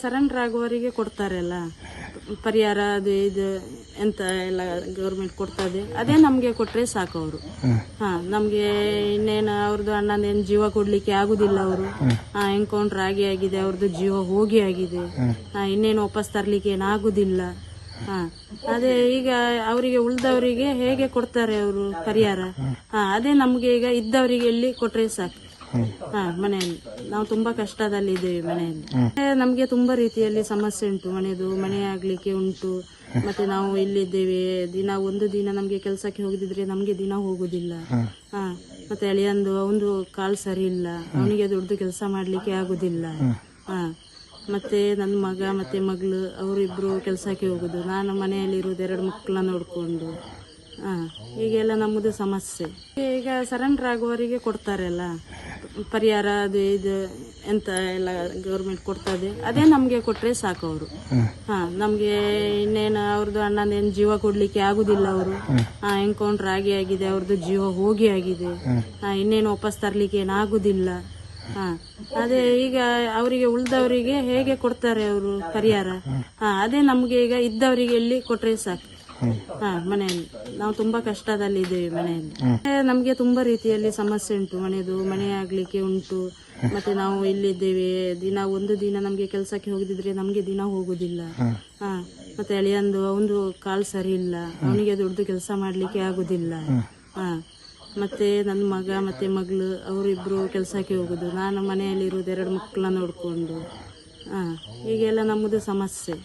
Surrender ಆಗುವವರಿಗೆ ಕೊಡ್ತಾರಲ್ಲ ಪರಿಹಾರ, ಅದು ಇದು ಎಂತ ಎಲ್ಲ ಗೌರ್ಮೆಂಟ್ ಕೊಡ್ತದೆ, ಅದೇ ನಮ್ಗೆ ಕೊಟ್ರೆ ಸಾಕು ಅವರು. ನಮ್ಗೆ ಇನ್ನೇನು ಅವ್ರದ್ದು ಅಣ್ಣನೇನು ಜೀವ ಕೊಡ್ಲಿಕ್ಕೆ ಆಗುದಿಲ್ಲ. ಅವರು ಎನ್ಕೌಂಟರ್ ಆಗಿದೆ, ಅವ್ರದ್ದು ಜೀವ ಹೋಗಿ ಆಗಿದೆ. ಇನ್ನೇನು ವಾಪಸ್ ತರ್ಲಿಕ್ಕೆ ಏನಾಗುದಿಲ್ಲ. ಅದೇ ಈಗ ಅವರಿಗೆ ಉಳ್ದವರಿಗೆ ಹೇಗೆ ಕೊಡ್ತಾರೆ ಅವರು ಪರಿಹಾರ? ಅದೇ ನಮ್ಗೆ ಈಗ ಇದ್ದವರಿಗೆ ಎಲ್ಲಿ ಕೊಟ್ರೆ ಸಾಕು. ಮನೆಯಲ್ಲಿ ನಾವು ತುಂಬಾ ಕಷ್ಟದಲ್ಲಿ ಇದ್ದೇವೆ. ಮನೆಯಲ್ಲಿ ನಮ್ಗೆ ತುಂಬಾ ರೀತಿಯಲ್ಲಿ ಸಮಸ್ಯೆ ಉಂಟು. ಮನೆ ಆಗ್ಲಿಕ್ಕೆ ಉಂಟು. ಮತ್ತೆ ನಾವು ಇಲ್ಲಿದ್ದೇವೆ. ಒಂದು ದಿನ ನಮ್ಗೆ ಕೆಲ್ಸಕ್ಕೆ ಹೋಗಿದ್ರೆ ನಮ್ಗೆ ದಿನ ಹೋಗುದಿಲ್ಲ. ಮತ್ತೆ ಅಳಿಯಂದು ಒಂದು ಕಾಲ್ ಸರಿ ಇಲ್ಲ, ಅವನಿಗೆ ದುಡ್ದು ಕೆಲಸ ಮಾಡ್ಲಿಕ್ಕೆ ಆಗುದಿಲ್ಲ. ಮತ್ತೆ ನನ್ನ ಮಗ ಮತ್ತೆ ಮಗಳು ಅವರಿಬ್ರು ಕೆಲ್ಸಕ್ಕೆ ಹೋಗುದು, ನಾನು ಮನೆಯಲ್ಲಿ ಇರುವುದು 2 ಮಕ್ಕಳನ್ನ ನೋಡ್ಕೊಂಡು. ಹೀಗೆಲ್ಲ ನಮ್ಮದು ಸಮಸ್ಯೆ. ಈಗ ಸರೆಂಡರ್ ಆಗುವವರಿಗೆ ಕೊಡ್ತಾರಲ್ಲ ಪರಿಹಾರ, ಅದು ಇದು ಎಂತ ಎಲ್ಲ ಗೌರ್ಮೆಂಟ್ ಕೊಡ್ತದೆ, ಅದೇ ನಮ್ಗೆ ಕೊಟ್ರೆ ಸಾಕು ಅವರು. ನಮ್ಗೆ ಇನ್ನೇನು ಅವ್ರದ್ದು ಅಣ್ಣನೇನು ಜೀವ ಕೊಡ್ಲಿಕ್ಕೆ ಆಗುದಿಲ್ಲ. ಅವರು ಎನ್ಕೌಂಟರ್ ಆಗಿದೆ, ಅವ್ರದ್ದು ಜೀವ ಹೋಗಿ ಆಗಿದೆ. ಇನ್ನೇನು ವಾಪಸ್ ತರ್ಲಿಕ್ಕೆ ಏನಾಗುದಿಲ್ಲ. ಅದೇ ಈಗ ಅವರಿಗೆ ಉಳ್ದವರಿಗೆ ಹೇಗೆ ಕೊಡ್ತಾರೆ ಅವರು ಪರಿಹಾರ? ಅದೇ ನಮ್ಗೆ ಈಗ ಇದ್ದವರಿಗೆ ಎಲ್ಲಿ ಕೊಟ್ರೆ ಸಾಕು. ಮನೆಯಲ್ಲಿ ನಾವು ತುಂಬಾ ಕಷ್ಟದಲ್ಲಿ ಇದ್ದೇವೆ. ಮನೆಯಲ್ಲಿ ನಮ್ಗೆ ತುಂಬಾ ರೀತಿಯಲ್ಲಿ ಸಮಸ್ಯೆ ಉಂಟು. ಮನೆ ಆಗ್ಲಿಕ್ಕೆ ಉಂಟು. ಮತ್ತೆ ನಾವು ಇಲ್ಲಿದ್ದೇವೆ. ಒಂದು ದಿನ ನಮ್ಗೆ ಕೆಲ್ಸಕ್ಕೆ ಹೋಗಿದ್ರೆ ನಮ್ಗೆ ದಿನ ಹೋಗುದಿಲ್ಲ. ಮತ್ತೆ ಅಳಿಯಂದು ಒಂದು ಕಾಲ್ ಸರಿ ಇಲ್ಲ, ಅವನಿಗೆ ದುಡ್ದು ಕೆಲಸ ಮಾಡ್ಲಿಕ್ಕೆ ಆಗುದಿಲ್ಲ. ಮತ್ತೆ ನನ್ನ ಮಗ ಮತ್ತೆ ಮಗಳು ಅವರಿಬ್ರು ಕೆಲ್ಸಕ್ಕೆ ಹೋಗುದು, ನಾನು ಮನೆಯಲ್ಲಿ ಇರುವುದು 2 ಮಕ್ಕಳನ್ನ ನೋಡ್ಕೊಂಡು. ಹೀಗೆಲ್ಲ ನಮ್ಮದು ಸಮಸ್ಯೆ.